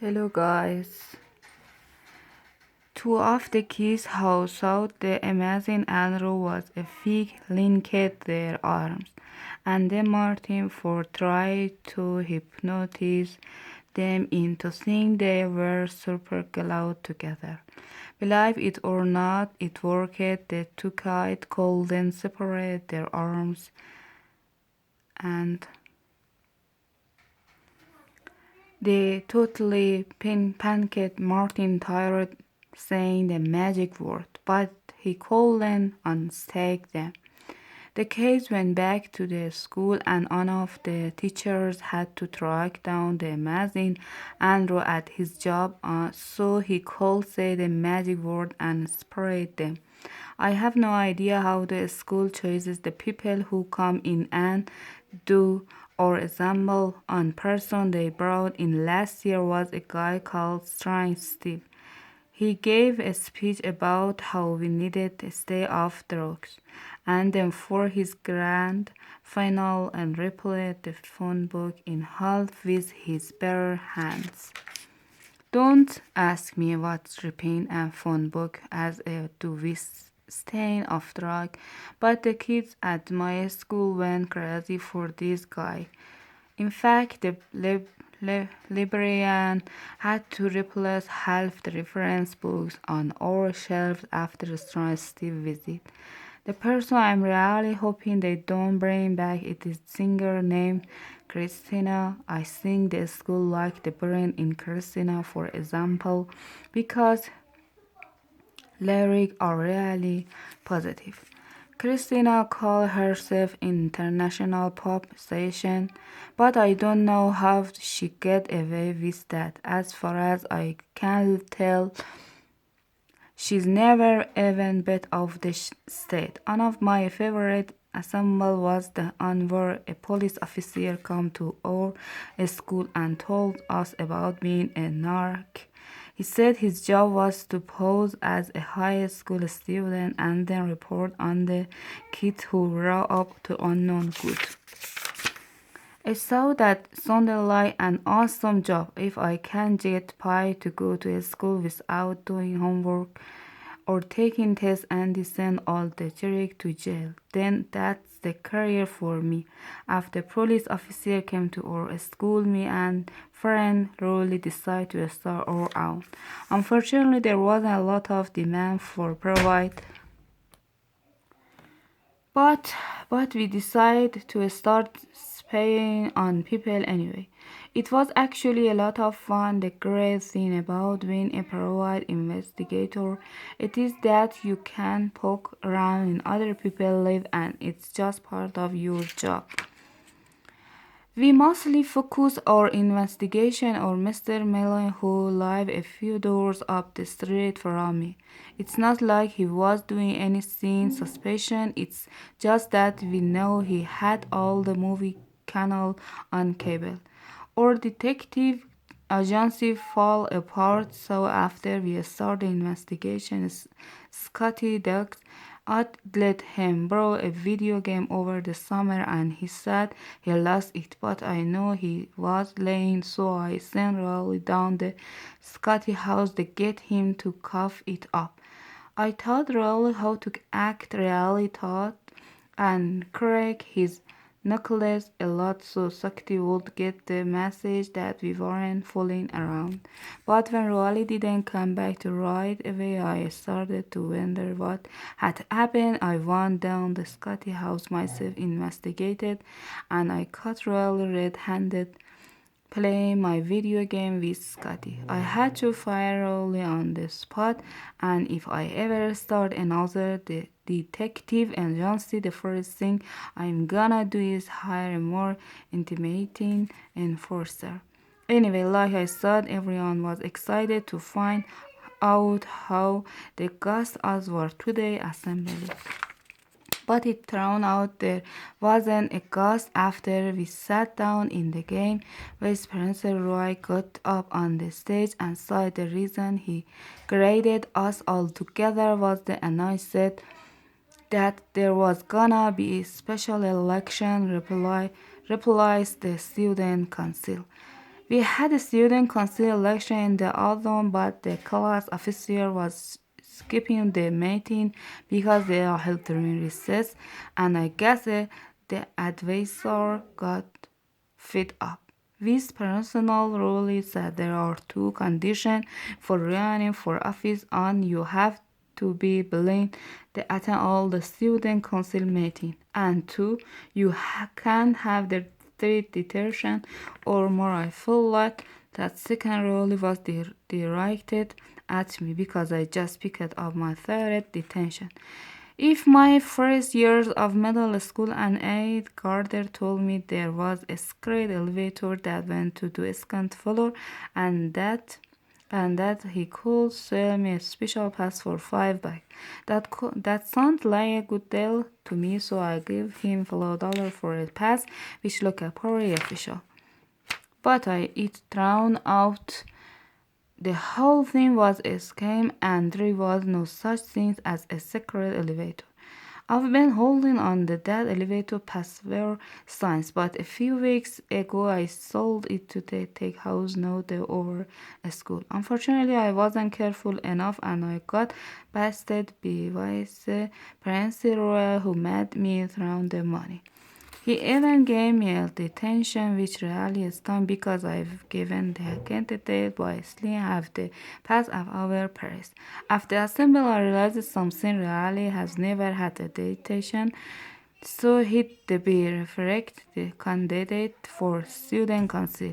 Hello guys. Two of the kids who thought the amazing Andrew was a fig linked their arms, and then Martin for tried to hypnotize them into thinking they were super glued together. Believe it or not, it worked. The two kids couldn't separate their arms, and they totally pancaked Martin tired saying the magic word, but he couldn't unstick them. The kids went back to the school and one of the teachers had to track down the amazing Andrew at his job so he could say the magic word and separate them. I have no idea how the school chooses the people who come in and do or resemble one person they brought in last year was a guy called Strange Steve. He gave a speech about how we needed to stay off drugs, and then for his grand final and ripped the phone book in half with his bare hands. Don't ask me what's ripping a phone book as a do with stain of drug, but the kids at my school went crazy for this guy. In fact, the librarian had to replace half the reference books on our shelves after Steve visit. The person I'm really hoping they don't bring back is a singer named Christina. I think the school like the brain in Christina, for example, because lyrics are really positive. Christina calls herself international pop station, but I don't know how she get away with that. As far as I can tell, she's never even been of the state. One of my favorite assemble was the one where a police officer come to our school and told us about being a narc. He said his job was to pose as a high school student and then report on the kids who grow up to unknown good. I thought that sounded like an awesome job if I can get paid to go to school without doing homework or taking tests and send all the jerk to jail. Then that's the career for me. After police officer came to our school, me and friend really decided to start our own. Unfortunately, there wasn't a lot of demand for provide but but we decided to start spying on people anyway. It was actually a lot of fun. The great thing about being a private investigator it is that you can poke around in other people's lives and it's just part of your job. We mostly focus our investigation on Mr. Mellon who lived a few doors up the street from me. It's not like he was doing anything suspicious, it's just that we know he had all the movie channel on cable. Our detective agency fall apart so after we started the investigation Scotty Ducks I'd let him borrow a video game over the summer and he said he lost it, but I know he was lying, so I sent Rolly down the Scotty house to get him to cough it up. I taught Rolly how to act really thought and crack his knuckles a lot so Sakti would get the message that we weren't fooling around. But when Rolly didn't come back to right away, I started to wonder what had happened. I went down the Scotty house myself, investigated, and I caught Rolly red-handed playing my video game with Scotty. I had to fire Rolly on the spot, and if I ever start another detective agency, the first thing I'm gonna do is hire a more intimidating enforcer. Anyway, like I said, everyone was excited to find out how the guests were today assembly. But it turned out there wasn't a ghost after we sat down in the game. Vice Principal Roy got up on the stage and said the reason he graded us all together was the announcement that there was gonna be a special election replies the student council. We had a student council election in the autumn, but the class officer was skipping the meeting because they are held during recess, and I guess the advisor got fed up. This personal rule is that there are two conditions for running for office, and you have to be willing to attend all the student council meeting, and two, you can't have the third detention or more. I feel like that second rule was directed at me because I just picked up my third detention. If my first years of middle school and eighth grader told me there was a secret elevator that went to the second floor and that he could sell me a special pass for $5. That sounded like a good deal to me, so I gave him $5 for a pass, which looked pretty official. But it drowned out the whole thing was a scam and there was no such thing as a secret elevator. I've been holding on to that elevator password since, but a few weeks ago I sold it to the tech house note over a school. Unfortunately, I wasn't careful enough and I got busted by the principal who made me throw the money. He even gave me a detention which really stung because I've given the candidate wisely have the pass of our Paris. After assembly I realized something really has never had a detention, so hit the be referred the candidate for student council.